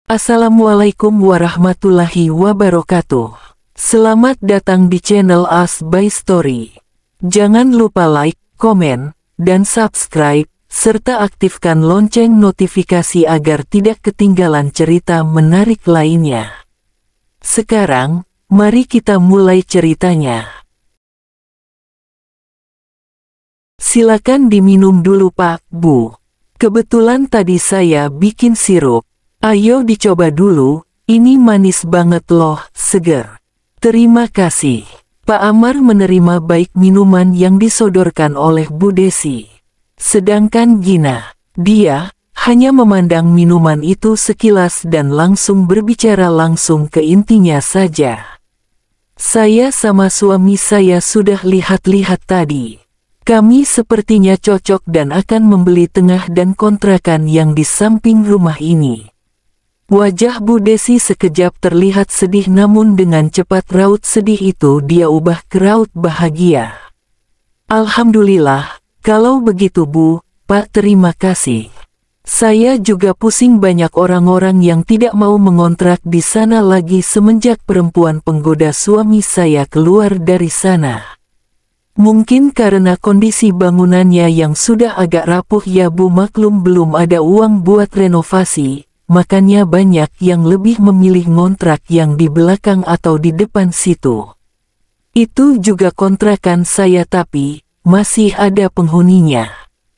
Assalamualaikum warahmatullahi wabarakatuh. Selamat datang di channel As by Story. Jangan lupa like, komen, dan subscribe, serta aktifkan lonceng notifikasi agar tidak ketinggalan cerita menarik lainnya. Sekarang, mari kita mulai ceritanya. Silakan diminum dulu Pak, Bu. Kebetulan tadi saya bikin sirup. Ayo dicoba dulu, ini manis banget loh, seger. Terima kasih. Pak Amar menerima baik minuman yang disodorkan oleh Bu Desi. Sedangkan Gina, dia hanya memandang minuman itu sekilas dan langsung berbicara langsung ke intinya saja. Saya sama suami saya sudah lihat-lihat tadi. Kami sepertinya cocok dan akan membeli tengah dan kontrakan yang di samping rumah ini. Wajah Bu Desi sekejap terlihat sedih, namun dengan cepat raut sedih itu dia ubah ke raut bahagia. Alhamdulillah, kalau begitu Bu, Pak, terima kasih. Saya juga pusing, banyak orang-orang yang tidak mau mengontrak di sana lagi semenjak perempuan penggoda suami saya keluar dari sana. Mungkin karena kondisi bangunannya yang sudah agak rapuh ya Bu, maklum belum ada uang buat renovasi. Makanya banyak yang lebih memilih ngontrak yang di belakang atau di depan situ. Itu juga kontrakan saya tapi masih ada penghuninya.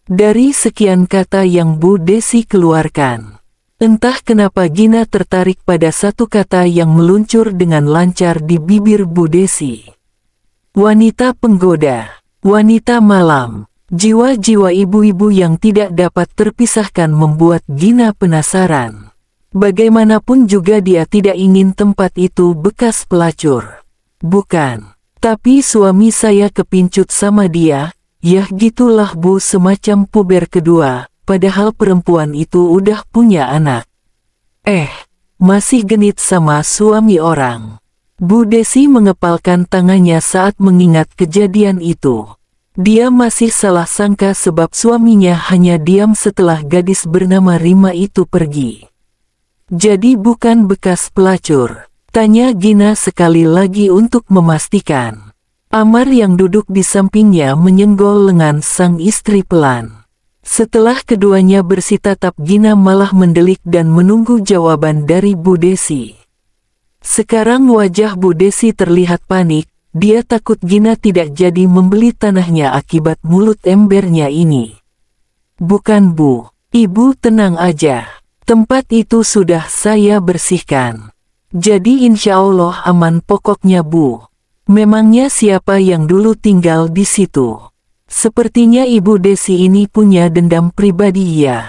Dari sekian kata yang Bu Desi keluarkan, entah kenapa Gina tertarik pada satu kata yang meluncur dengan lancar di bibir Bu Desi. Wanita penggoda, wanita malam. Jiwa-jiwa ibu-ibu yang tidak dapat terpisahkan membuat Gina penasaran. Bagaimanapun juga dia tidak ingin tempat itu bekas pelacur. Bukan, tapi suami saya kepincut sama dia, ya gitulah Bu, semacam puber kedua, padahal perempuan itu udah punya anak. Masih genit sama suami orang. Bu Desi mengepalkan tangannya saat mengingat kejadian itu. Dia masih salah sangka sebab suaminya hanya diam setelah gadis bernama Rima itu pergi. Jadi bukan bekas pelacur? Tanya Gina sekali lagi untuk memastikan. Amar yang duduk di sampingnya menyenggol lengan sang istri pelan. Setelah keduanya bersitatap, Gina malah mendelik dan menunggu jawaban dari Bu Desi. Sekarang wajah Bu Desi terlihat panik. Dia takut Gina tidak jadi membeli tanahnya akibat mulut embernya ini. Bukan Bu, Ibu tenang aja. Tempat itu sudah saya bersihkan. Jadi insya Allah aman pokoknya Bu. Memangnya siapa yang dulu tinggal di situ? Sepertinya Ibu Desi ini punya dendam pribadi ya.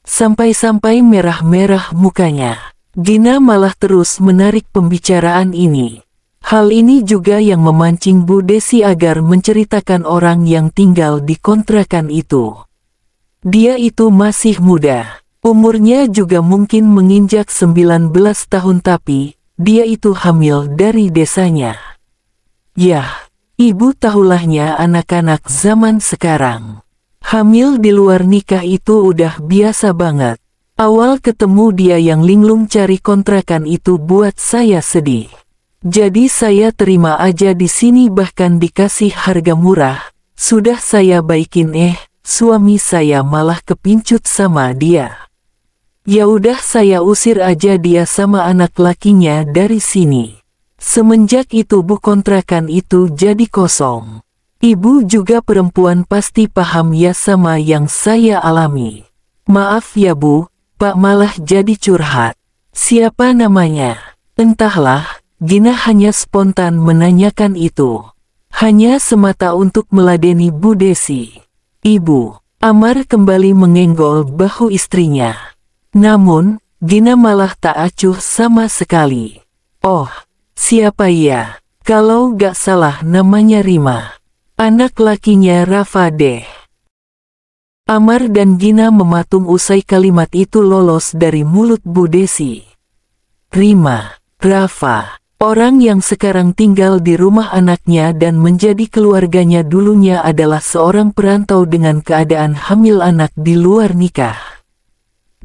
Sampai-sampai merah-merah mukanya. Gina malah terus menarik pembicaraan ini. Hal ini juga yang memancing Bu Desi agar menceritakan orang yang tinggal di kontrakan itu. Dia itu masih muda, umurnya juga mungkin menginjak 19 tahun, tapi dia itu hamil dari desanya. Yah, Ibu tahulahnya anak-anak zaman sekarang. Hamil di luar nikah itu udah biasa banget. Awal ketemu dia yang linglung cari kontrakan itu buat saya sedih. Jadi saya terima aja di sini, bahkan dikasih harga murah. Sudah saya baikin, suami saya malah kepincut sama dia. Ya udah saya usir aja dia sama anak lakinya dari sini. Semenjak itu Bu, kontrakan itu jadi kosong. Ibu juga perempuan pasti paham ya sama yang saya alami. Maaf ya Bu, Pak malah jadi curhat. Siapa namanya? Entahlah. Gina hanya spontan menanyakan itu. Hanya semata untuk meladeni Bu Desi. Ibu, Amar kembali mengenggol bahu istrinya. Namun, Gina malah tak acuh sama sekali. Oh, siapa ya? Kalau gak salah namanya Rima. Anak lakinya Rafa deh. Amar dan Gina mematung usai kalimat itu lolos dari mulut Bu Desi. Rima, Rafa. Orang yang sekarang tinggal di rumah anaknya dan menjadi keluarganya dulunya adalah seorang perantau dengan keadaan hamil anak di luar nikah.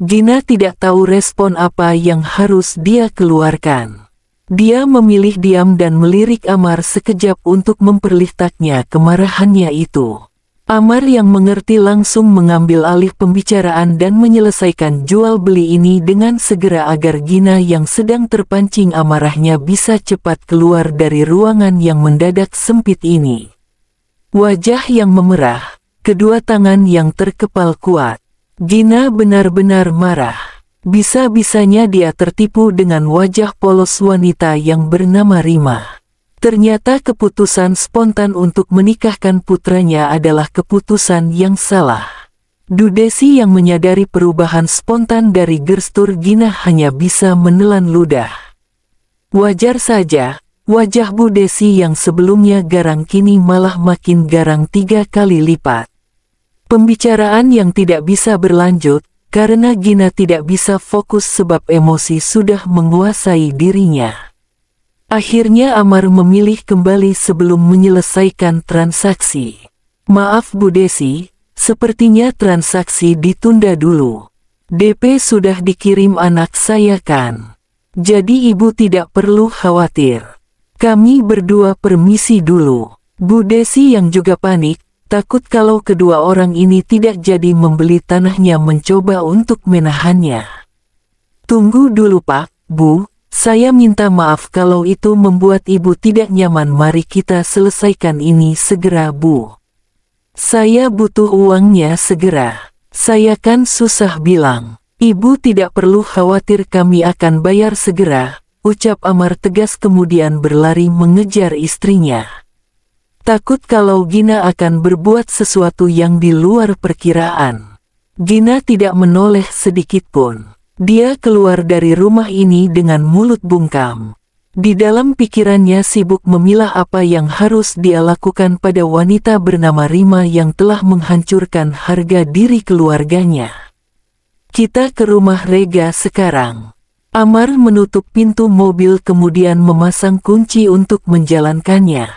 Gina tidak tahu respon apa yang harus dia keluarkan. Dia memilih diam dan melirik Amar sekejap untuk memperlihatnya kemarahannya itu. Amar yang mengerti langsung mengambil alih pembicaraan dan menyelesaikan jual beli ini dengan segera agar Gina yang sedang terpancing amarahnya bisa cepat keluar dari ruangan yang mendadak sempit ini. Wajah yang memerah, kedua tangan yang terkepal kuat. Gina benar-benar marah. Bisa-bisanya dia tertipu dengan wajah polos wanita yang bernama Rima. Ternyata keputusan spontan untuk menikahkan putranya adalah keputusan yang salah. Dudesi yang menyadari perubahan spontan dari gestur Gina hanya bisa menelan ludah. Wajar saja, wajah Bu Desi yang sebelumnya garang kini malah makin garang 3 kali lipat. Pembicaraan yang tidak bisa berlanjut, karena Gina tidak bisa fokus sebab emosi sudah menguasai dirinya. Akhirnya Amar memilih kembali sebelum menyelesaikan transaksi. Maaf Bu Desi, sepertinya transaksi ditunda dulu. DP sudah dikirim anak saya kan? Jadi ibu tidak perlu khawatir. Kami berdua permisi dulu. Bu Desi yang juga panik, takut kalau kedua orang ini tidak jadi membeli tanahnya mencoba untuk menahannya. Tunggu dulu Pak, Bu, saya minta maaf kalau itu membuat ibu tidak nyaman. Mari kita selesaikan ini segera Bu. Saya butuh uangnya segera. Saya kan susah bilang. Ibu tidak perlu khawatir, kami akan bayar segera, ucap Amar tegas kemudian berlari mengejar istrinya. Takut kalau Gina akan berbuat sesuatu yang di luar perkiraan. Gina tidak menoleh sedikitpun. Dia keluar dari rumah ini dengan mulut bungkam. Di dalam pikirannya sibuk memilah apa yang harus dia lakukan pada wanita bernama Rima yang telah menghancurkan harga diri keluarganya. Kita ke rumah Rega sekarang. Amar menutup pintu mobil kemudian memasang kunci untuk menjalankannya.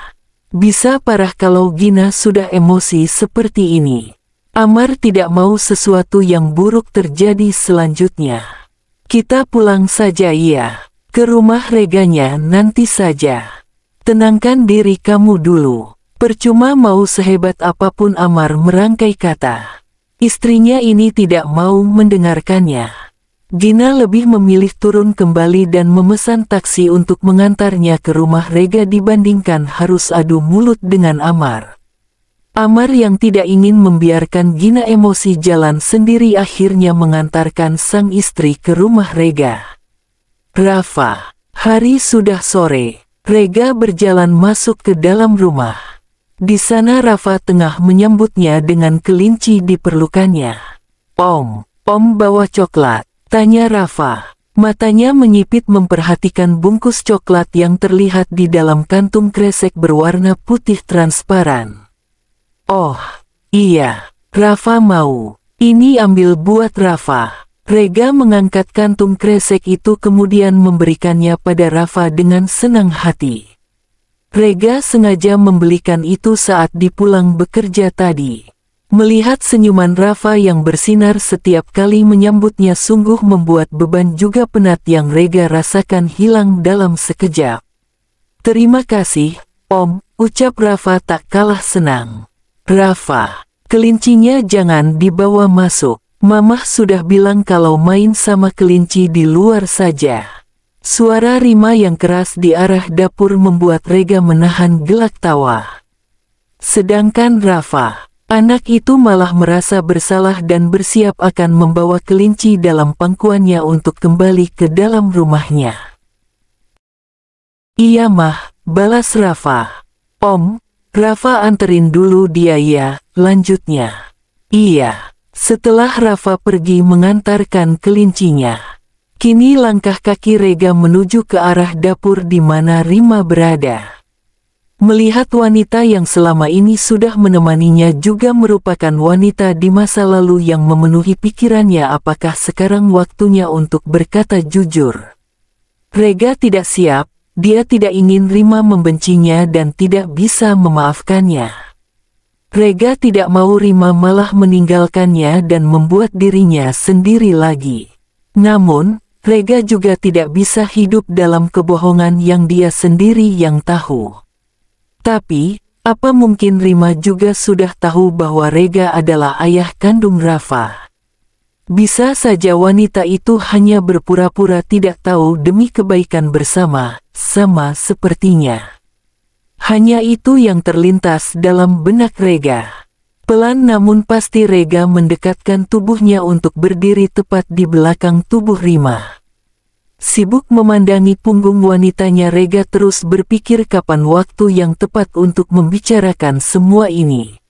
Bisa parah kalau Gina sudah emosi seperti ini. Amar tidak mau sesuatu yang buruk terjadi selanjutnya. Kita pulang saja ya. Ke rumah Reganya nanti saja. Tenangkan diri kamu dulu. Percuma mau sehebat apapun Amar merangkai kata. Istrinya ini tidak mau mendengarkannya. Gina lebih memilih turun kembali dan memesan taksi untuk mengantarnya ke rumah Rega dibandingkan harus adu mulut dengan Amar. Amar yang tidak ingin membiarkan Gina emosi jalan sendiri akhirnya mengantarkan sang istri ke rumah Rega. Rafa, hari sudah sore. Rega berjalan masuk ke dalam rumah. Di sana Rafa tengah menyambutnya dengan kelinci di pelukannya. Om bawa coklat. Tanya Rafa. Matanya menyipit memperhatikan bungkus coklat yang terlihat di dalam kantung kresek berwarna putih transparan. Oh, iya, Rafa mau. Ini ambil buat Rafa. Rega mengangkat kantung kresek itu kemudian memberikannya pada Rafa dengan senang hati. Rega sengaja membelikan itu saat dipulang bekerja tadi. Melihat senyuman Rafa yang bersinar setiap kali menyambutnya sungguh membuat beban juga penat yang Rega rasakan hilang dalam sekejap. Terima kasih, Om, ucap Rafa tak kalah senang. Rafa, kelincinya jangan dibawa masuk. Mamah sudah bilang kalau main sama kelinci di luar saja. Suara Rima yang keras di arah dapur membuat Rega menahan gelak tawa. Sedangkan Rafa, anak itu malah merasa bersalah dan bersiap akan membawa kelinci dalam pangkuannya untuk kembali ke dalam rumahnya. Iya mah, balas Rafa. Om, Rafa anterin dulu dia ya, lanjutnya. Iya, setelah Rafa pergi mengantarkan kelincinya. Kini langkah kaki Rega menuju ke arah dapur di mana Rima berada. Melihat wanita yang selama ini sudah menemaninya juga merupakan wanita di masa lalu yang memenuhi pikirannya, apakah sekarang waktunya untuk berkata jujur? Rega tidak siap, dia tidak ingin Rima membencinya dan tidak bisa memaafkannya. Rega tidak mau Rima malah meninggalkannya dan membuat dirinya sendiri lagi. Namun, Rega juga tidak bisa hidup dalam kebohongan yang dia sendiri yang tahu. Tapi, apa mungkin Rima juga sudah tahu bahwa Rega adalah ayah kandung Rafa? Bisa saja wanita itu hanya berpura-pura tidak tahu demi kebaikan bersama, sama sepertinya. Hanya itu yang terlintas dalam benak Rega. Pelan namun pasti Rega mendekatkan tubuhnya untuk berdiri tepat di belakang tubuh Rima. Sibuk memandangi punggung wanitanya, Rega terus berpikir kapan waktu yang tepat untuk membicarakan semua ini.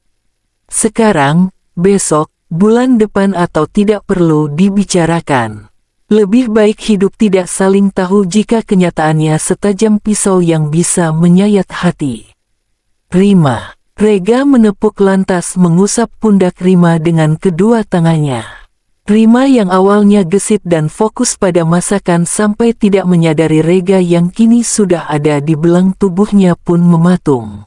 Sekarang, besok, bulan depan atau tidak perlu dibicarakan. Lebih baik hidup tidak saling tahu jika kenyataannya setajam pisau yang bisa menyayat hati. Rima. Rega menepuk lantas mengusap pundak Rima dengan kedua tangannya. Rima yang awalnya gesit dan fokus pada masakan sampai tidak menyadari Rega yang kini sudah ada di belang tubuhnya pun mematung.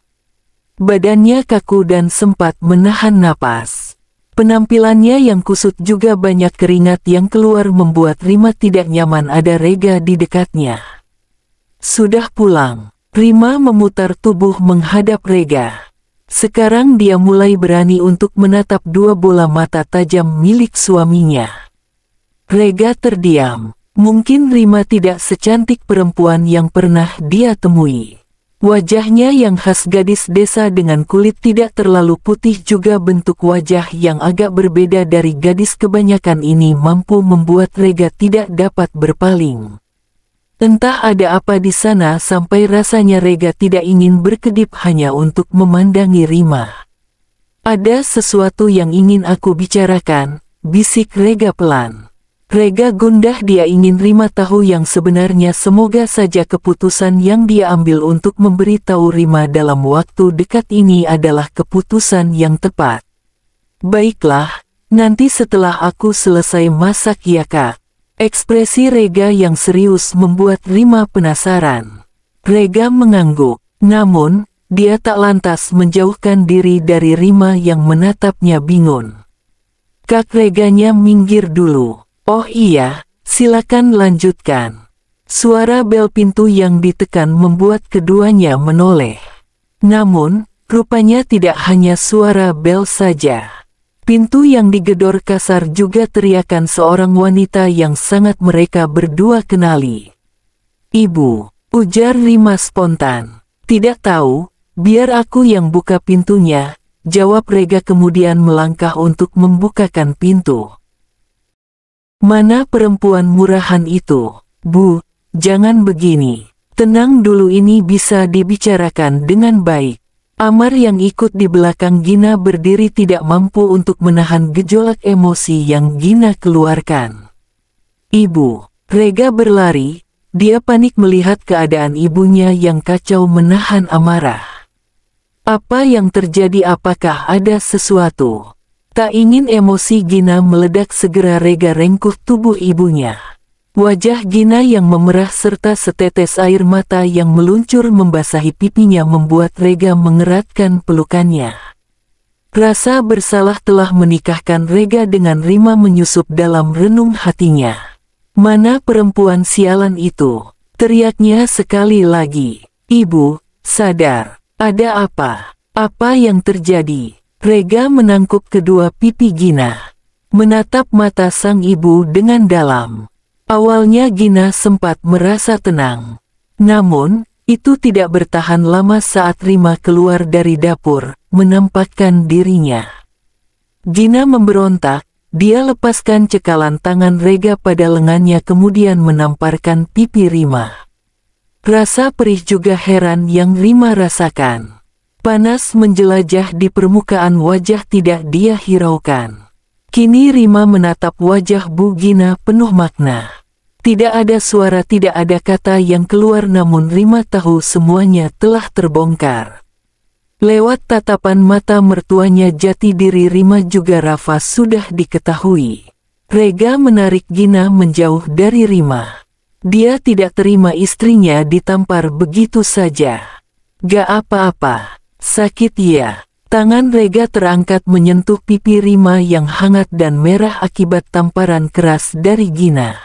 Badannya kaku dan sempat menahan napas. Penampilannya yang kusut juga banyak keringat yang keluar membuat Rima tidak nyaman ada Rega di dekatnya. Sudah pulang, Rima memutar tubuh menghadap Rega. Sekarang dia mulai berani untuk menatap dua bola mata tajam milik suaminya. Rega terdiam. Mungkin Rima tidak secantik perempuan yang pernah dia temui. Wajahnya yang khas gadis desa dengan kulit tidak terlalu putih juga bentuk wajah yang agak berbeda dari gadis kebanyakan ini mampu membuat Rega tidak dapat berpaling. Entah ada apa di sana sampai rasanya Rega tidak ingin berkedip hanya untuk memandangi Rima. Ada sesuatu yang ingin aku bicarakan, bisik Rega pelan. Rega gundah, dia ingin Rima tahu yang sebenarnya. Semoga saja keputusan yang dia ambil untuk memberitahu Rima dalam waktu dekat ini adalah keputusan yang tepat. Baiklah, nanti setelah aku selesai masak ya Kak. Ekspresi Rega yang serius membuat Rima penasaran. Rega mengangguk, namun, dia tak lantas menjauhkan diri dari Rima yang menatapnya bingung. Kak, Reganya minggir dulu. Oh iya, silakan lanjutkan. Suara bel pintu yang ditekan membuat keduanya menoleh. Namun, rupanya tidak hanya suara bel saja. Pintu yang digedor kasar juga teriakan seorang wanita yang sangat mereka berdua kenali. Ibu, ujar Rima spontan. Tidak tahu, biar aku yang buka pintunya, jawab Rega kemudian melangkah untuk membukakan pintu. Mana perempuan murahan itu? Bu, jangan begini. Tenang dulu, ini bisa dibicarakan dengan baik. Amar yang ikut di belakang Gina berdiri tidak mampu untuk menahan gejolak emosi yang Gina keluarkan. Ibu, Rega berlari, dia panik melihat keadaan ibunya yang kacau menahan amarah. Apa yang terjadi? Apakah ada sesuatu? Tak ingin emosi Gina meledak, segera Rega rengkuh tubuh ibunya. Wajah Gina yang memerah serta setetes air mata yang meluncur membasahi pipinya membuat Rega mengeratkan pelukannya. Rasa bersalah telah menikahkan Rega dengan Rima menyusup dalam renung hatinya. Mana perempuan sialan itu? Teriaknya sekali lagi. Ibu, sadar. Ada apa? Apa yang terjadi? Rega menangkup kedua pipi Gina, menatap mata sang ibu dengan dalam. Awalnya Gina sempat merasa tenang. Namun, itu tidak bertahan lama saat Rima keluar dari dapur, menampakkan dirinya. Gina memberontak, dia lepaskan cekalan tangan Rega pada lengannya kemudian menamparkan pipi Rima. Rasa perih juga heran yang Rima rasakan. Panas menjelajah di permukaan wajah tidak dia hiraukan. Kini Rima menatap wajah Bu Gina penuh makna. Tidak ada suara, tidak ada kata yang keluar, namun Rima tahu semuanya telah terbongkar. Lewat tatapan mata mertuanya, jati diri Rima juga Rafa sudah diketahui. Rega menarik Gina menjauh dari Rima. Dia tidak terima istrinya ditampar begitu saja. Gak apa-apa. Sakit ya? Tangan Rega terangkat menyentuh pipi Rima yang hangat dan merah akibat tamparan keras dari Gina.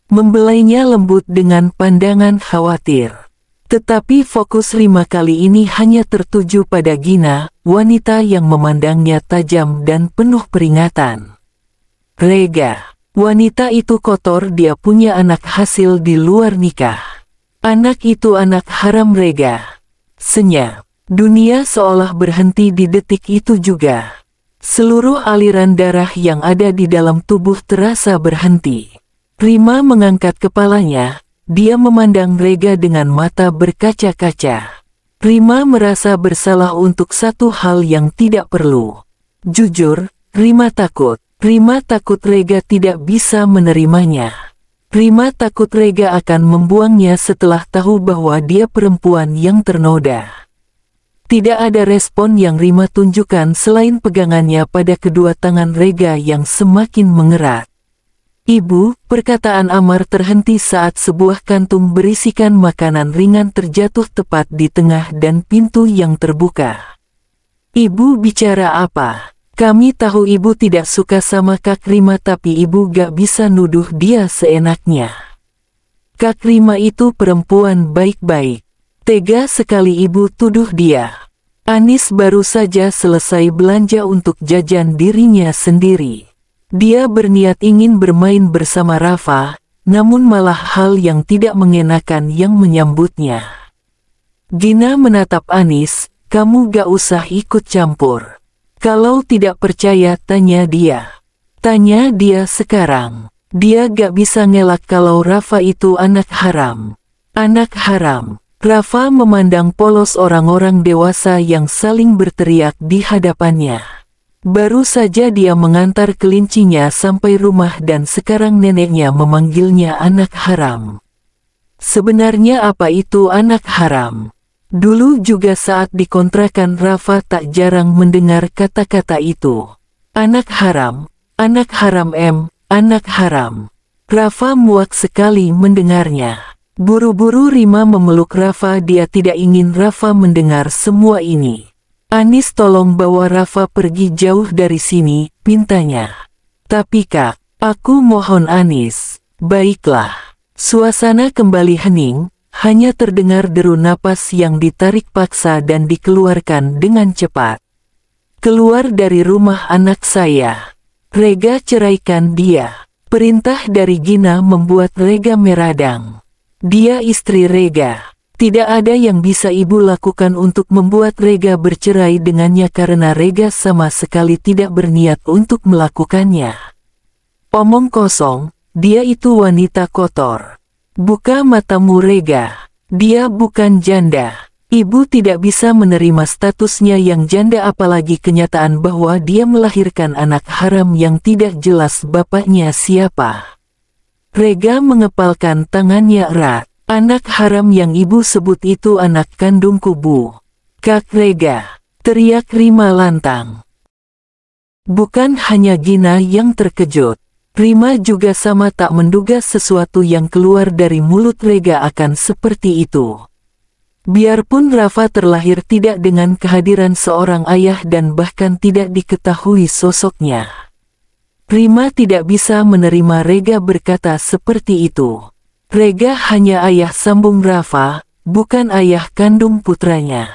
Membelainya lembut dengan pandangan khawatir. Tetapi fokus Rima kali ini hanya tertuju pada Gina, wanita yang memandangnya tajam dan penuh peringatan. Rega, wanita itu kotor, dia punya anak hasil di luar nikah. Anak itu anak haram Rega. Senyap. Dunia seolah berhenti di detik itu juga. Seluruh aliran darah yang ada di dalam tubuh terasa berhenti. Rima mengangkat kepalanya, dia memandang Rega dengan mata berkaca-kaca. Rima merasa bersalah untuk satu hal yang tidak perlu. Jujur, Rima takut. Rima takut Rega tidak bisa menerimanya. Rima takut Rega akan membuangnya setelah tahu bahwa dia perempuan yang ternoda. Tidak ada respon yang Rima tunjukkan selain pegangannya pada kedua tangan Rega yang semakin mengerat. "Ibu," perkataan Amar terhenti saat sebuah kantung berisikan makanan ringan terjatuh tepat di tengah dan pintu yang terbuka. "Ibu bicara apa? Kami tahu ibu tidak suka sama Kak Rima, tapi ibu gak bisa nuduh dia seenaknya. Kak Rima itu perempuan baik-baik. Tega sekali ibu tuduh dia. Anis baru saja selesai belanja untuk jajan dirinya sendiri. Dia berniat ingin bermain bersama Rafa, namun malah hal yang tidak mengenakan yang menyambutnya." Gina menatap Anis, "Kamu gak usah ikut campur. Kalau tidak percaya tanya dia. Tanya dia sekarang. Dia gak bisa ngelak kalau Rafa itu anak haram. Anak haram." Rafa memandang polos orang-orang dewasa yang saling berteriak di hadapannya. Baru saja dia mengantar kelincinya sampai rumah dan sekarang neneknya memanggilnya anak haram. Sebenarnya apa itu anak haram? Dulu juga saat dikontrakan Rafa tak jarang mendengar kata-kata itu. Anak haram, anak haram anak haram. Rafa muak sekali mendengarnya. Buru-buru Rima memeluk Rafa, dia tidak ingin Rafa mendengar semua ini. "Anis, tolong bawa Rafa pergi jauh dari sini," pintanya. "Tapi Kak, aku mohon Anis." "Baiklah." Suasana kembali hening, hanya terdengar deru napas yang ditarik paksa dan dikeluarkan dengan cepat. "Keluar dari rumah anak saya. Rega, ceraikan dia." Perintah dari Gina membuat Rega meradang. Dia istri Rega. Tidak ada yang bisa ibu lakukan untuk membuat Rega bercerai dengannya karena Rega sama sekali tidak berniat untuk melakukannya. "Omong kosong, dia itu wanita kotor. Buka matamu Rega. Dia bukan janda. Ibu tidak bisa menerima statusnya yang janda, apalagi kenyataan bahwa dia melahirkan anak haram yang tidak jelas bapaknya siapa." Rega mengepalkan tangannya erat. "Anak haram yang ibu sebut itu anak kandungku, Bu." "Kak Rega!" teriak Rima lantang. Bukan hanya Gina yang terkejut. Rima juga sama tak menduga sesuatu yang keluar dari mulut Rega akan seperti itu. Biarpun Rafa terlahir tidak dengan kehadiran seorang ayah dan bahkan tidak diketahui sosoknya, Rima tidak bisa menerima Rega berkata seperti itu. Rega hanya ayah sambung Rafa, bukan ayah kandung putranya.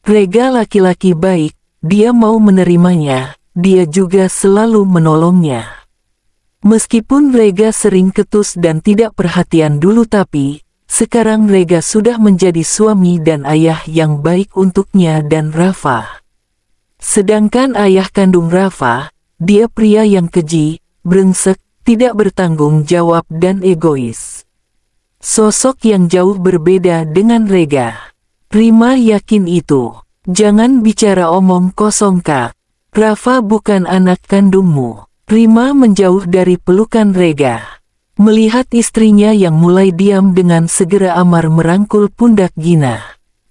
Rega laki-laki baik, dia mau menerimanya, dia juga selalu menolongnya. Meskipun Rega sering ketus dan tidak perhatian dulu, tapi sekarang Rega sudah menjadi suami dan ayah yang baik untuknya dan Rafa. Sedangkan ayah kandung Rafa, dia pria yang keji, brengsek, tidak bertanggung jawab dan egois. Sosok yang jauh berbeda dengan Rega. Rima yakin itu. Jangan bicara omong kosong, Kak. Rafa bukan anak kandungmu. Rima menjauh dari pelukan Rega. Melihat istrinya yang mulai diam, dengan segera Amar merangkul pundak Gina.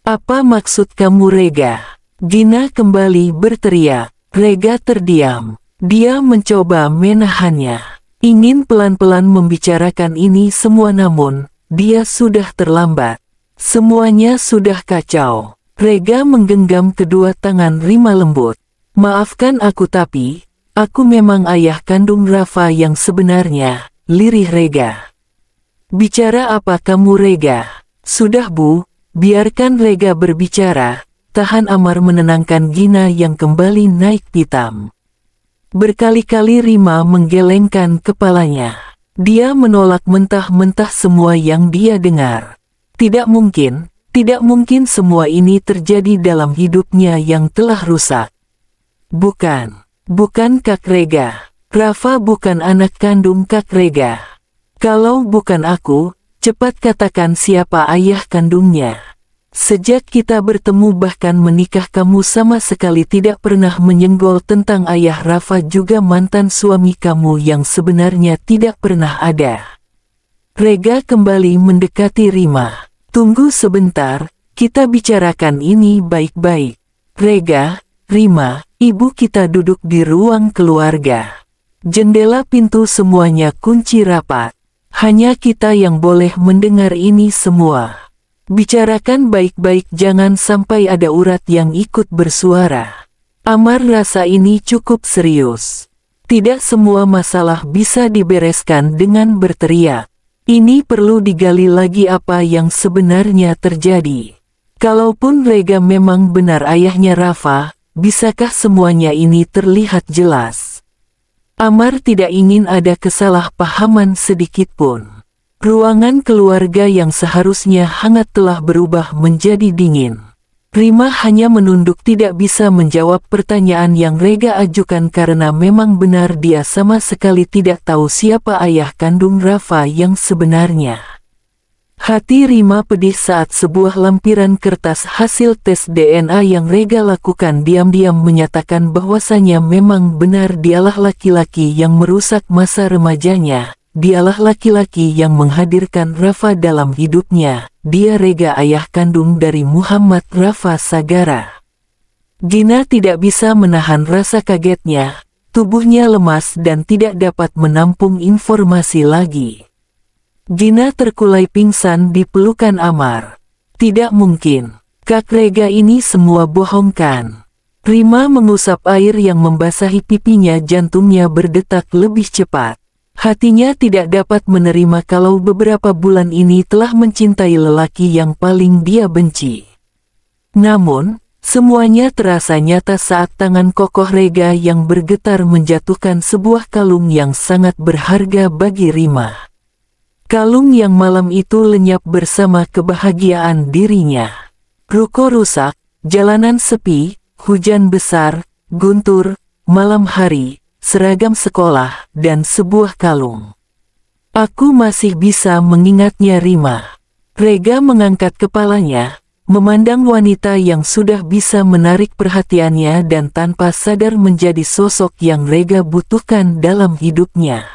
"Apa maksud kamu, Rega?" Gina kembali berteriak. Rega terdiam. Dia mencoba menahannya. Ingin pelan-pelan membicarakan ini semua, namun dia sudah terlambat. Semuanya sudah kacau. Rega menggenggam kedua tangan Rima lembut. Maafkan aku tapi, aku memang ayah kandung Rafa yang sebenarnya, lirih Rega. Bicara apa kamu Rega? Sudah Bu, biarkan Rega berbicara, tahan Amar menenangkan Gina yang kembali naik pitam. Berkali-kali Rima menggelengkan kepalanya. Dia menolak mentah-mentah semua yang dia dengar. Tidak mungkin semua ini terjadi dalam hidupnya yang telah rusak. Bukan Kak Rega. Rafa bukan anak kandung Kak Rega. Kalau bukan aku, cepat katakan siapa ayah kandungnya. Sejak kita bertemu bahkan menikah kamu sama sekali tidak pernah menyenggol tentang ayah Rafa juga mantan suami kamu yang sebenarnya tidak pernah ada. Rega kembali mendekati Rima. Tunggu sebentar, kita bicarakan ini baik-baik. Rega, Rima, ibu kita duduk di ruang keluarga. Jendela pintu semuanya kunci rapat. Hanya kita yang boleh mendengar ini semua. Bicarakan baik-baik jangan sampai ada urat yang ikut bersuara. Amar rasa ini cukup serius. Tidak semua masalah bisa dibereskan dengan berteriak. Ini perlu digali lagi apa yang sebenarnya terjadi. Kalaupun Rega memang benar ayahnya Rafa, bisakah semuanya ini terlihat jelas? Amar tidak ingin ada kesalahpahaman sedikitpun. Ruangan keluarga yang seharusnya hangat telah berubah menjadi dingin. Rima hanya menunduk tidak bisa menjawab pertanyaan yang Rega ajukan karena memang benar dia sama sekali tidak tahu siapa ayah kandung Rafa yang sebenarnya. Hati Rima pedih saat sebuah lampiran kertas hasil tes DNA yang Rega lakukan diam-diam menyatakan bahwasanya memang benar dialah laki-laki yang merusak masa remajanya. Dialah laki-laki yang menghadirkan Rafa dalam hidupnya. Dia Rega ayah kandung dari Muhammad Rafa Sagara. Gina tidak bisa menahan rasa kagetnya. Tubuhnya lemas dan tidak dapat menampung informasi lagi. Gina terkulai pingsan di pelukan Amar. Tidak mungkin. Kak Rega ini semua bohong kan? Rima mengusap air yang membasahi pipinya, jantungnya berdetak lebih cepat. Hatinya tidak dapat menerima kalau beberapa bulan ini telah mencintai lelaki yang paling dia benci. Namun, semuanya terasa nyata saat tangan kokoh Rega yang bergetar menjatuhkan sebuah kalung yang sangat berharga bagi Rima. Kalung yang malam itu lenyap bersama kebahagiaan dirinya. Ruko rusak, jalanan sepi, hujan besar, guntur, malam hari, seragam sekolah, dan sebuah kalung. Aku masih bisa mengingatnya Rima. Rega mengangkat kepalanya, memandang wanita yang sudah bisa menarik perhatiannya dan tanpa sadar menjadi sosok yang Rega butuhkan dalam hidupnya.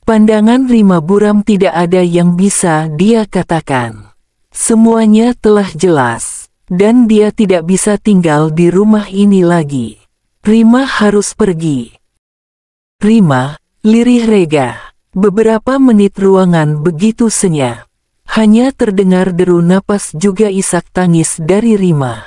Pandangan Rima buram, tidak ada yang bisa dia katakan. Semuanya telah jelas, dan dia tidak bisa tinggal di rumah ini lagi. Rima harus pergi. Rima, lirih Rega. Beberapa menit ruangan begitu senyap. Hanya terdengar deru napas juga isak tangis dari Rima.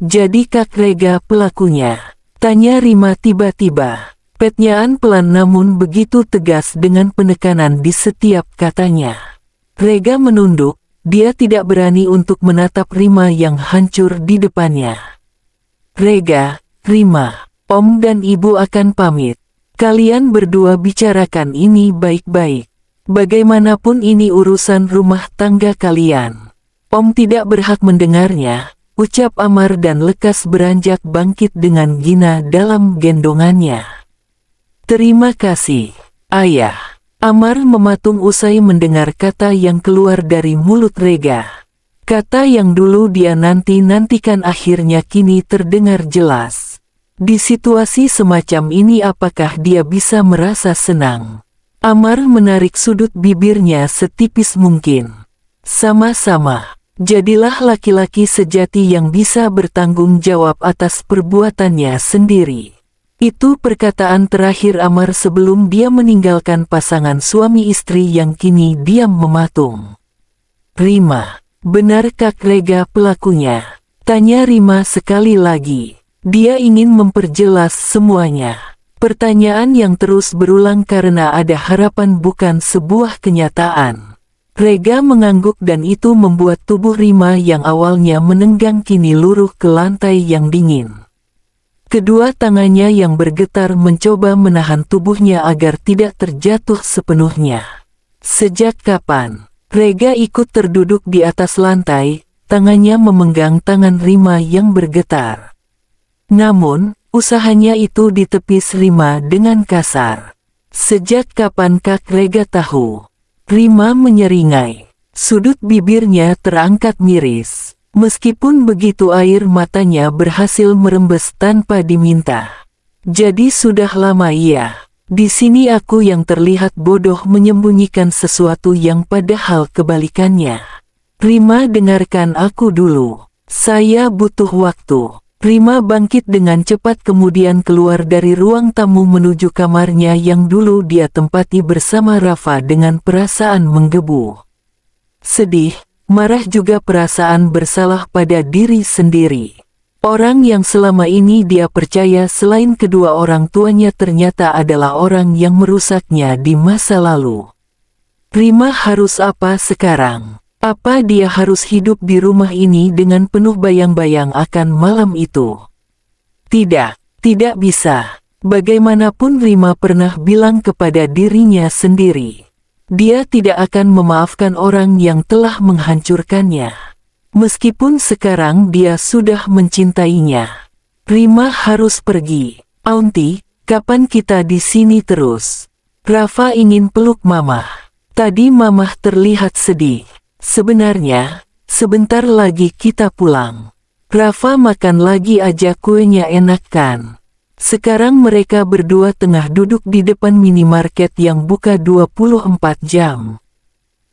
Jadi Kak Rega pelakunya? Tanya Rima tiba-tiba. Petnyaan pelan namun begitu tegas dengan penekanan di setiap katanya. Rega menunduk, dia tidak berani untuk menatap Rima yang hancur di depannya. Rega, Rima, Om dan Ibu akan pamit. Kalian berdua bicarakan ini baik-baik. Bagaimanapun ini urusan rumah tangga kalian. Om tidak berhak mendengarnya, ucap Amar dan lekas beranjak bangkit dengan Gina dalam gendongannya. Terima kasih, Ayah. Amar mematung usai mendengar kata yang keluar dari mulut Rega. Kata yang dulu dia nanti-nantikan akhirnya kini terdengar jelas. Di situasi semacam ini apakah dia bisa merasa senang? Amar menarik sudut bibirnya setipis mungkin. Sama-sama, jadilah laki-laki sejati yang bisa bertanggung jawab atas perbuatannya sendiri. Itu perkataan terakhir Amar sebelum dia meninggalkan pasangan suami istri yang kini diam mematung. Rima, benar Kak Rega pelakunya? Tanya Rima sekali lagi. Dia ingin memperjelas semuanya. Pertanyaan yang terus berulang karena ada harapan bukan sebuah kenyataan. Rega mengangguk dan itu membuat tubuh Rima yang awalnya menenggang kini luruh ke lantai yang dingin. Kedua tangannya yang bergetar mencoba menahan tubuhnya agar tidak terjatuh sepenuhnya. Sejak kapan Rega ikut terduduk di atas lantai, tangannya memegang tangan Rima yang bergetar. Namun, usahanya itu ditepis Rima dengan kasar. Sejak kapan Kak Rega tahu? Rima menyeringai. Sudut bibirnya terangkat miris. Meskipun begitu air matanya berhasil merembes tanpa diminta. Jadi sudah lama iya. Di sini aku yang terlihat bodoh menyembunyikan sesuatu yang padahal kebalikannya. Rima, dengarkan aku dulu. Saya butuh waktu. Rima bangkit dengan cepat kemudian keluar dari ruang tamu menuju kamarnya yang dulu dia tempati bersama Rafa dengan perasaan menggebu. Sedih, marah juga perasaan bersalah pada diri sendiri. Orang yang selama ini dia percaya selain kedua orang tuanya ternyata adalah orang yang merusaknya di masa lalu. Rima harus apa sekarang? Apa dia harus hidup di rumah ini dengan penuh bayang-bayang akan malam itu? Tidak, tidak bisa. Bagaimanapun Rima pernah bilang kepada dirinya sendiri. Dia tidak akan memaafkan orang yang telah menghancurkannya. Meskipun sekarang dia sudah mencintainya. Rima harus pergi. Aunty, kapan kita di sini terus? Rafa ingin peluk Mamah. Tadi Mamah terlihat sedih. Sebenarnya, sebentar lagi kita pulang. Rafa makan lagi aja kuenya enak kan? Sekarang mereka berdua tengah duduk di depan minimarket yang buka 24 jam.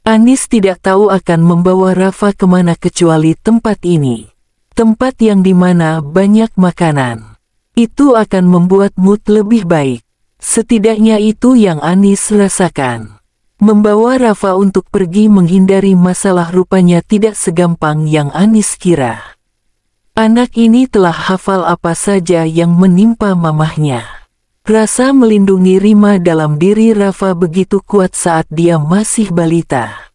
Anis tidak tahu akan membawa Rafa kemana kecuali tempat ini. Tempat yang dimana banyak makanan. Itu akan membuat mood lebih baik. Setidaknya itu yang Anis rasakan. Membawa Rafa untuk pergi menghindari masalah rupanya tidak segampang yang Anis kira. Anak ini telah hafal apa saja yang menimpa mamahnya. Rasa melindungi Rima dalam diri Rafa begitu kuat saat dia masih balita.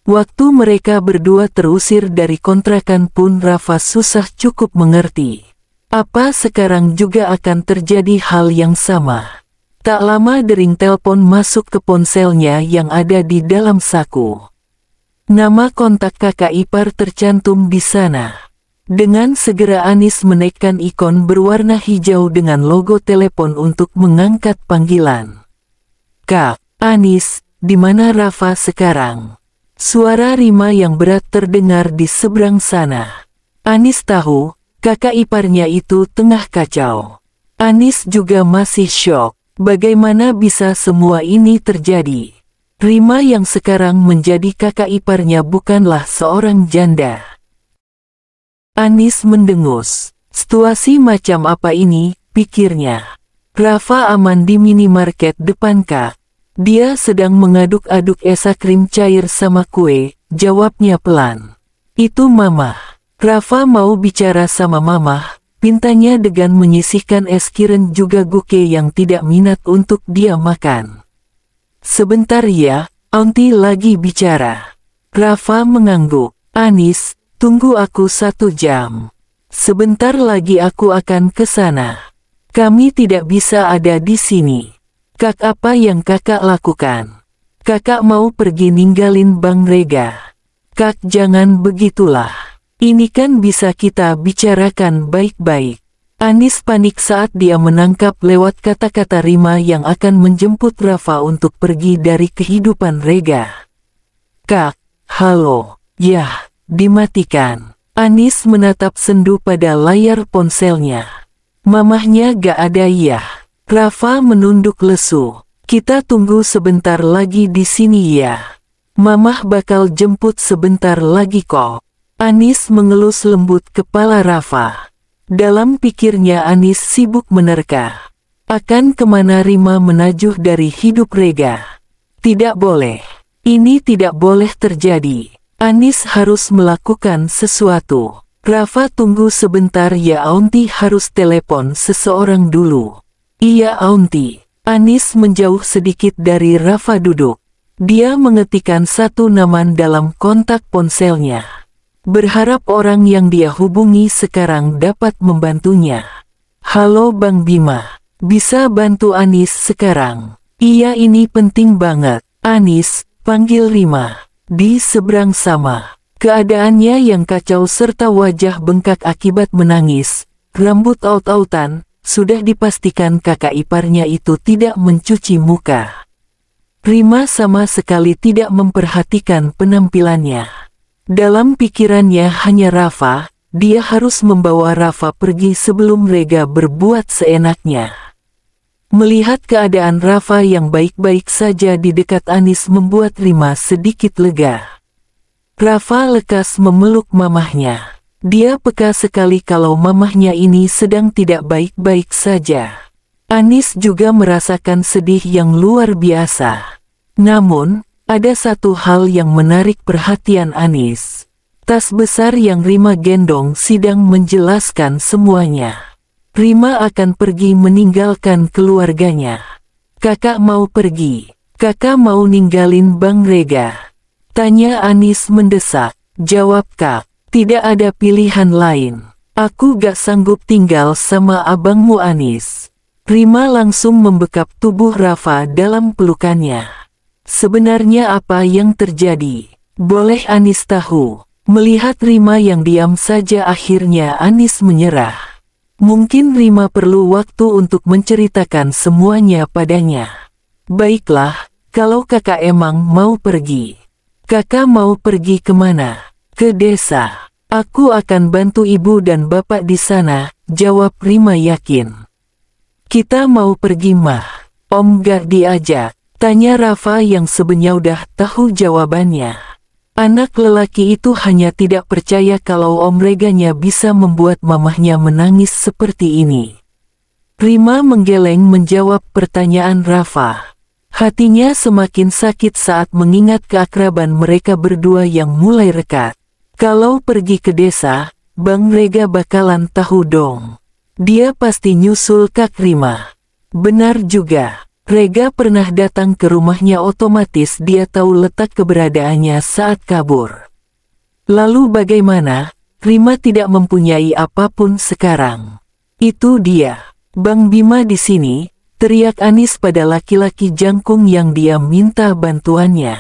Waktu mereka berdua terusir dari kontrakan pun Rafa susah cukup mengerti. Apa sekarang juga akan terjadi hal yang sama? Tak lama dering telepon masuk ke ponselnya yang ada di dalam saku. Nama kontak kakak ipar tercantum di sana. Dengan segera Anis menekan ikon berwarna hijau dengan logo telepon untuk mengangkat panggilan. Kak, Anis, di mana Rafa sekarang? Suara Rima yang berat terdengar di seberang sana. Anis tahu, kakak iparnya itu tengah kacau. Anis juga masih syok. Bagaimana bisa semua ini terjadi? Rima yang sekarang menjadi kakak iparnya bukanlah seorang janda. Anis mendengus. Situasi macam apa ini, pikirnya. Rafa aman di minimarket depan Kak. Dia sedang mengaduk-aduk es krim cair sama kue, jawabnya pelan. Itu Mama. Rafa mau bicara sama Mama. Pintanya Degan menyisihkan es kiren juga guke yang tidak minat untuk dia makan. Sebentar ya, Aunty lagi bicara. Rafa mengangguk. Anis, tunggu aku 1 jam. Sebentar lagi aku akan ke sana. Kami tidak bisa ada di sini. Kak, apa yang kakak lakukan? Kakak mau pergi ninggalin Bang Rega. Kak, jangan begitulah. Ini kan bisa kita bicarakan baik-baik. Anis panik saat dia menangkap lewat kata-kata Rima yang akan menjemput Rafa untuk pergi dari kehidupan Rega. Kak, halo, yah, dimatikan. Anis menatap sendu pada layar ponselnya. Mamahnya gak ada ya. Rafa menunduk lesu. Kita tunggu sebentar lagi di sini ya. Mamah bakal jemput sebentar lagi kok. Anis mengelus lembut kepala Rafa. Dalam pikirnya Anis sibuk menerka. Akan kemana Rima menajuh dari hidup Rega. Tidak boleh. Ini tidak boleh terjadi. Anis harus melakukan sesuatu. Rafa, tunggu sebentar ya Aunty, harus telepon seseorang dulu. Iya Aunty. Anis menjauh sedikit dari Rafa duduk. Dia mengetikkan satu nama dalam kontak ponselnya. Berharap orang yang dia hubungi sekarang dapat membantunya. Halo Bang Bima. Bisa bantu Anis sekarang? Iya, ini penting banget. Anis, panggil Rima. Di seberang sama. Keadaannya yang kacau serta wajah bengkak akibat menangis, rambut aut-autan, sudah dipastikan kakak iparnya itu tidak mencuci muka. Rima sama sekali tidak memperhatikan penampilannya. Dalam pikirannya hanya Rafa, dia harus membawa Rafa pergi sebelum Rega berbuat seenaknya. Melihat keadaan Rafa yang baik-baik saja di dekat Anis membuat Rima sedikit lega. Rafa lekas memeluk mamahnya. Dia peka sekali kalau mamahnya ini sedang tidak baik-baik saja. Anis juga merasakan sedih yang luar biasa. Namun, ada satu hal yang menarik perhatian Anis. Tas besar yang Rima gendong sedang menjelaskan semuanya. Rima akan pergi meninggalkan keluarganya. Kakak mau pergi. Kakak mau ninggalin Bang Rega. Tanya Anis mendesak. Jawab Kak, tidak ada pilihan lain. Aku gak sanggup tinggal sama abangmu Anis. Rima langsung membekap tubuh Rafa dalam pelukannya. Sebenarnya apa yang terjadi? Boleh Anis tahu? Melihat Rima yang diam saja akhirnya Anis menyerah. Mungkin Rima perlu waktu untuk menceritakan semuanya padanya. Baiklah, kalau kakak emang mau pergi. Kakak mau pergi kemana? Ke desa. Aku akan bantu ibu dan bapak di sana, jawab Rima yakin. Kita mau pergi mah. Om gak diajak? Tanya Rafa yang sebenarnya udah tahu jawabannya. Anak lelaki itu hanya tidak percaya kalau Om Reganya bisa membuat mamahnya menangis seperti ini. Rima menggeleng menjawab pertanyaan Rafa. Hatinya semakin sakit saat mengingat keakraban mereka berdua yang mulai rekat. Kalau pergi ke desa, Bang Rega bakalan tahu dong. Dia pasti nyusul Kak Rima. Benar juga, Rega pernah datang ke rumahnya, otomatis dia tahu letak keberadaannya saat kabur. Lalu bagaimana? Rima tidak mempunyai apapun sekarang. Itu dia, Bang Bima di sini. Teriak Anis pada laki-laki jangkung yang dia minta bantuannya.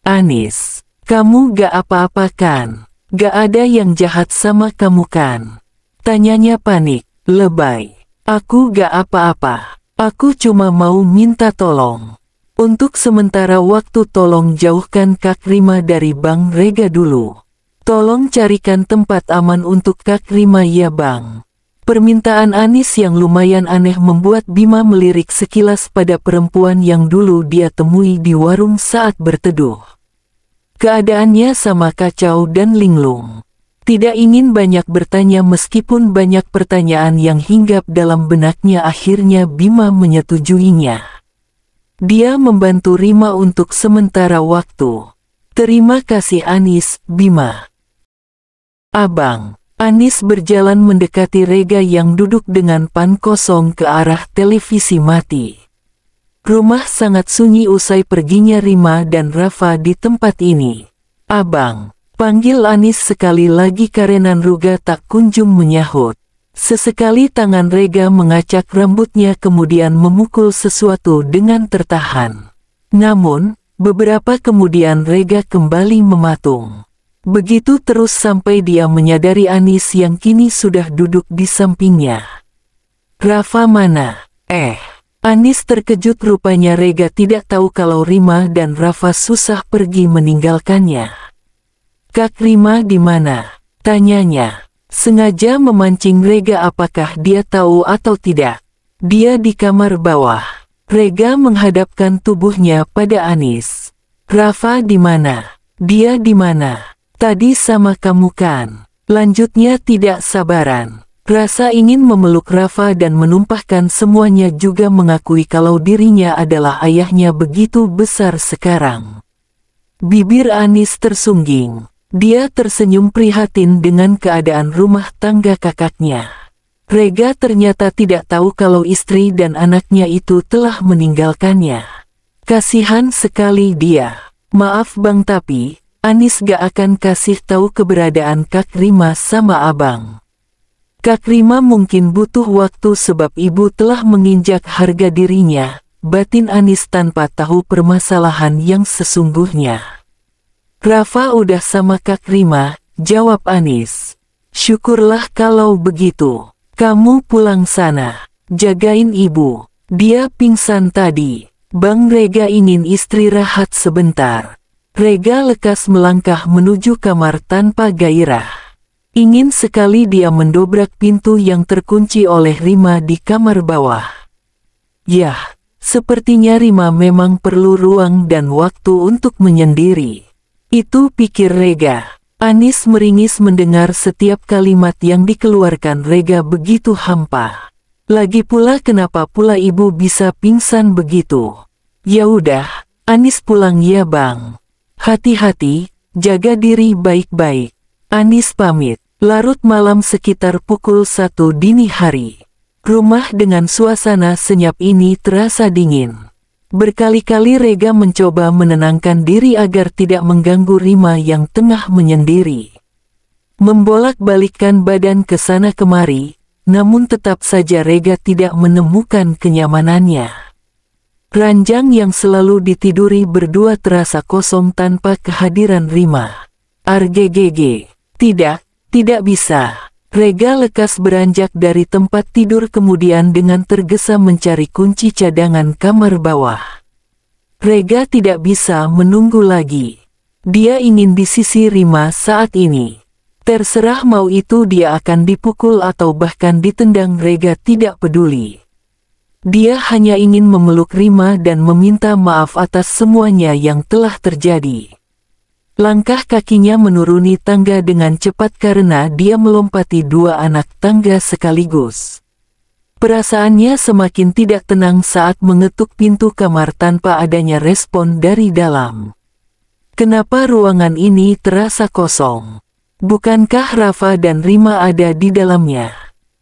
Anis, kamu gak apa-apa kan? Gak ada yang jahat sama kamu kan? Tanyanya panik, lebay. Aku gak apa-apa. Aku cuma mau minta tolong. Untuk sementara waktu tolong jauhkan Kak Rima dari Bang Rega dulu. Tolong carikan tempat aman untuk Kak Rima ya Bang. Permintaan Anis yang lumayan aneh membuat Bima melirik sekilas pada perempuan yang dulu dia temui di warung saat berteduh. Keadaannya sama kacau dan linglung. Tidak ingin banyak bertanya meskipun banyak pertanyaan yang hinggap dalam benaknya, akhirnya Bima menyetujuinya. Dia membantu Rima untuk sementara waktu. Terima kasih Anis, Bima. Abang. Anis berjalan mendekati Rega yang duduk dengan pan kosong ke arah televisi mati. Rumah sangat sunyi usai perginya Rima dan Rafa di tempat ini. Abang, panggil Anis sekali lagi karena Ruga tak kunjung menyahut. Sesekali tangan Rega mengacak rambutnya kemudian memukul sesuatu dengan tertahan. Namun, beberapa kemudian Rega kembali mematung. Begitu terus sampai dia menyadari Anis yang kini sudah duduk di sampingnya. Rafa mana? Anis terkejut, rupanya Rega tidak tahu kalau Rima dan Rafa susah pergi meninggalkannya. Kak Rima di mana? Tanyanya. Sengaja memancing Rega, apakah dia tahu atau tidak? Dia di kamar bawah. Rega menghadapkan tubuhnya pada Anis. Rafa di mana? Dia di mana? Tadi sama kamu kan? Lanjutnya tidak sabaran. Rasa ingin memeluk Rafa dan menumpahkan semuanya, juga mengakui kalau dirinya adalah ayahnya begitu besar sekarang. Bibir Anis tersungging. Dia tersenyum prihatin dengan keadaan rumah tangga kakaknya. Rega ternyata tidak tahu kalau istri dan anaknya itu telah meninggalkannya. Kasihan sekali dia. Maaf bang, tapi Anis gak akan kasih tahu keberadaan Kak Rima sama abang. Kak Rima mungkin butuh waktu sebab ibu telah menginjak harga dirinya, batin Anis tanpa tahu permasalahan yang sesungguhnya. Rafa udah sama Kak Rima, jawab Anis. Syukurlah kalau begitu. Kamu pulang sana, jagain ibu. Dia pingsan tadi. Bang Rega ingin istirahat sebentar. Rega lekas melangkah menuju kamar tanpa gairah. Ingin sekali dia mendobrak pintu yang terkunci oleh Rima di kamar bawah. Yah, sepertinya Rima memang perlu ruang dan waktu untuk menyendiri. Itu pikir Rega. Anis meringis mendengar setiap kalimat yang dikeluarkan Rega begitu hampa. Lagi pula kenapa pula ibu bisa pingsan begitu? Ya udah, Anis pulang ya bang. Hati-hati, jaga diri baik-baik. Anis pamit. Larut malam sekitar pukul 1 dini hari. Rumah dengan suasana senyap ini terasa dingin. Berkali-kali Rega mencoba menenangkan diri agar tidak mengganggu Rima yang tengah menyendiri. Membolak-balikkan badan ke sana kemari, namun tetap saja Rega tidak menemukan kenyamanannya. Ranjang yang selalu ditiduri berdua terasa kosong tanpa kehadiran Rima. Argegege, tidak bisa. Rega lekas beranjak dari tempat tidur kemudian dengan tergesa mencari kunci cadangan kamar bawah. Rega tidak bisa menunggu lagi. Dia ingin di sisi Rima saat ini. Terserah mau itu dia akan dipukul atau bahkan ditendang, Rega tidak peduli. Dia hanya ingin memeluk Rima dan meminta maaf atas semuanya yang telah terjadi. Langkah kakinya menuruni tangga dengan cepat karena dia melompati 2 anak tangga sekaligus. Perasaannya semakin tidak tenang saat mengetuk pintu kamar tanpa adanya respon dari dalam. Kenapa ruangan ini terasa kosong? Bukankah Rafa dan Rima ada di dalamnya?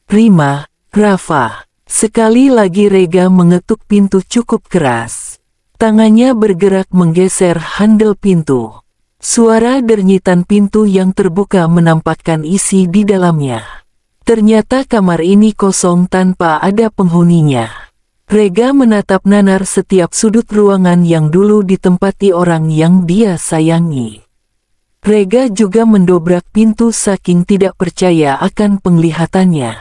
Rima, Rafa. Sekali lagi Rega mengetuk pintu cukup keras. Tangannya bergerak menggeser handle pintu. Suara dernyitan pintu yang terbuka menampakkan isi di dalamnya. Ternyata kamar ini kosong tanpa ada penghuninya. Rega menatap nanar setiap sudut ruangan yang dulu ditempati orang yang dia sayangi. Rega juga mendobrak pintu saking tidak percaya akan penglihatannya.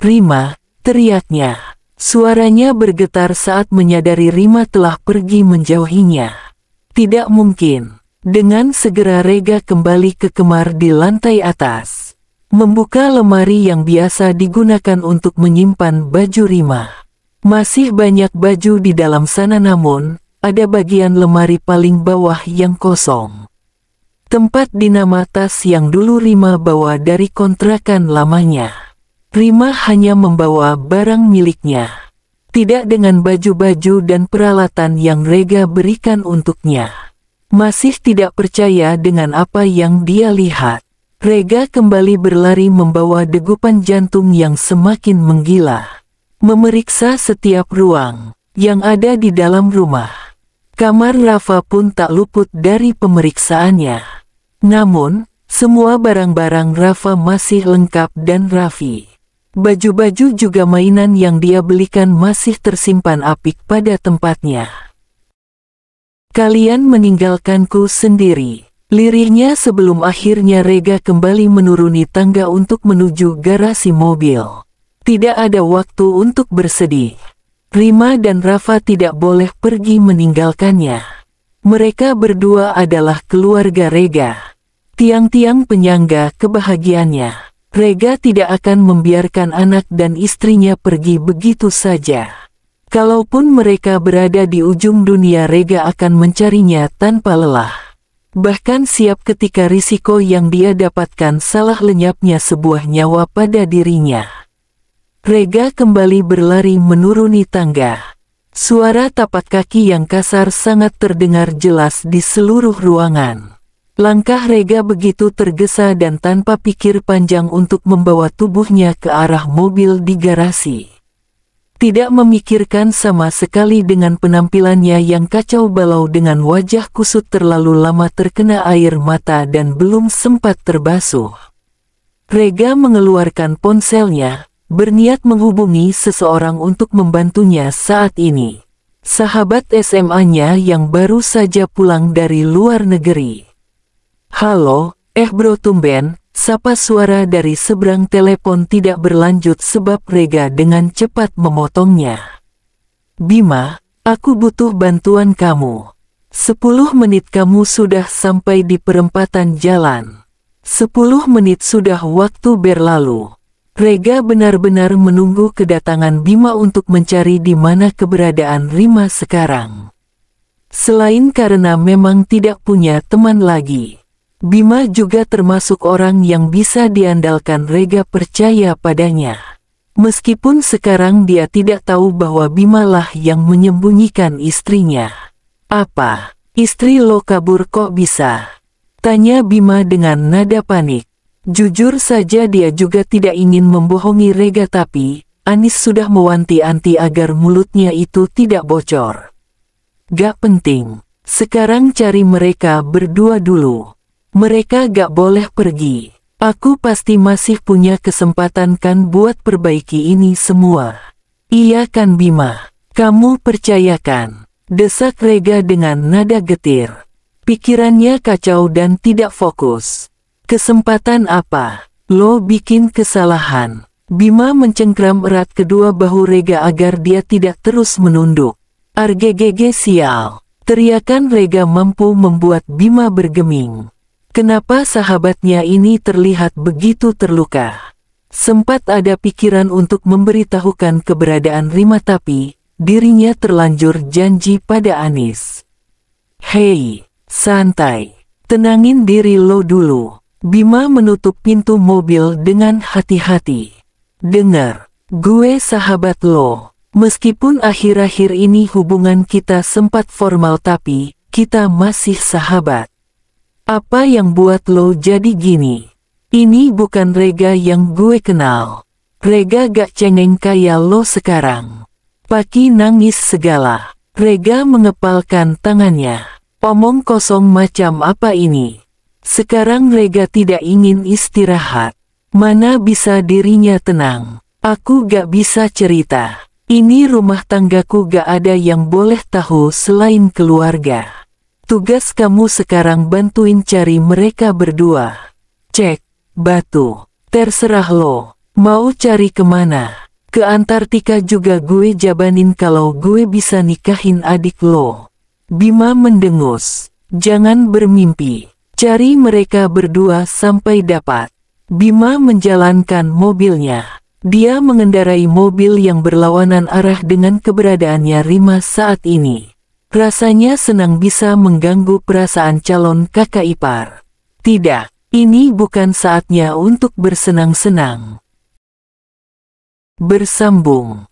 Rima, teriaknya. Suaranya bergetar saat menyadari Rima telah pergi menjauhinya. Tidak mungkin. Dengan segera Rega kembali ke kamar di lantai atas. Membuka lemari yang biasa digunakan untuk menyimpan baju Rima. Masih banyak baju di dalam sana namun, ada bagian lemari paling bawah yang kosong. Tempat dinama tas yang dulu Rima bawa dari kontrakan lamanya. Rima hanya membawa barang miliknya. Tidak dengan baju-baju dan peralatan yang Rega berikan untuknya. Masih tidak percaya dengan apa yang dia lihat. Rega kembali berlari membawa degupan jantung yang semakin menggila. Memeriksa setiap ruang yang ada di dalam rumah. Kamar Rafa pun tak luput dari pemeriksaannya. Namun, semua barang-barang Rafa masih lengkap dan rapi. Baju-baju juga mainan yang dia belikan masih tersimpan apik pada tempatnya. Kalian meninggalkanku sendiri, lirihnya sebelum akhirnya Rega kembali menuruni tangga untuk menuju garasi mobil. Tidak ada waktu untuk bersedih. Rima dan Rafa tidak boleh pergi meninggalkannya. Mereka berdua adalah keluarga Rega. Tiang-tiang penyangga kebahagiaannya. Rega tidak akan membiarkan anak dan istrinya pergi begitu saja. Kalaupun mereka berada di ujung dunia, Rega akan mencarinya tanpa lelah. Bahkan siap ketika risiko yang dia dapatkan salah lenyapnya sebuah nyawa pada dirinya. Rega kembali berlari menuruni tangga. Suara tapak kaki yang kasar sangat terdengar jelas di seluruh ruangan. Langkah Rega begitu tergesa dan tanpa pikir panjang untuk membawa tubuhnya ke arah mobil di garasi. Tidak memikirkan sama sekali dengan penampilannya yang kacau balau dengan wajah kusut terlalu lama terkena air mata dan belum sempat terbasuh. Rega mengeluarkan ponselnya, berniat menghubungi seseorang untuk membantunya saat ini. Sahabat SMA-nya yang baru saja pulang dari luar negeri. "Halo, bro tumben," sapa suara dari seberang telepon tidak berlanjut sebab Rega dengan cepat memotongnya. "Bima, aku butuh bantuan kamu. 10 menit kamu sudah sampai di perempatan jalan." 10 menit sudah waktu berlalu. Rega benar-benar menunggu kedatangan Bima untuk mencari di mana keberadaan Rima sekarang. Selain karena memang tidak punya teman lagi, Bima juga termasuk orang yang bisa diandalkan. Rega percaya padanya. Meskipun sekarang dia tidak tahu bahwa Bima lah yang menyembunyikan istrinya. "Apa, istri lo kabur kok bisa?" tanya Bima dengan nada panik. Jujur saja dia juga tidak ingin membohongi Rega, tapi Anis sudah mewanti-wanti agar mulutnya itu tidak bocor. "Gak penting, sekarang cari mereka berdua dulu. Mereka gak boleh pergi. Aku pasti masih punya kesempatan kan buat perbaiki ini semua." "Iya kan Bima, kamu percayakan?" desak Rega dengan nada getir. Pikirannya kacau dan tidak fokus. "Kesempatan apa? Lo bikin kesalahan." Bima mencengkram erat kedua bahu Rega agar dia tidak terus menunduk. "Argegege sial!" teriakan Rega mampu membuat Bima bergeming. Kenapa sahabatnya ini terlihat begitu terluka? Sempat ada pikiran untuk memberitahukan keberadaan Rima, tapi dirinya terlanjur janji pada Anis. "Hei, santai. Tenangin diri lo dulu." Bima menutup pintu mobil dengan hati-hati. "Dengar, gue sahabat lo. Meskipun akhir-akhir ini hubungan kita sempat formal, tapi kita masih sahabat. Apa yang buat lo jadi gini? Ini bukan Rega yang gue kenal. Rega gak cengeng kayak lo sekarang." Paki nangis segala. Rega mengepalkan tangannya. Omong kosong macam apa ini? Sekarang Rega tidak ingin istirahat. Mana bisa dirinya tenang. "Aku gak bisa cerita. Ini rumah tanggaku, gak ada yang boleh tahu selain keluarga. Tugas kamu sekarang bantuin cari mereka berdua." "Cek, batu. Terserah lo. Mau cari kemana? Ke Antartika juga gue jabanin kalau gue bisa nikahin adik lo." Bima mendengus. "Jangan bermimpi. Cari mereka berdua sampai dapat." Bima menjalankan mobilnya. Dia mengendarai mobil yang berlawanan arah dengan keberadaannya Rima saat ini. Rasanya senang bisa mengganggu perasaan calon kakak ipar. Tidak, ini bukan saatnya untuk bersenang-senang. Bersambung.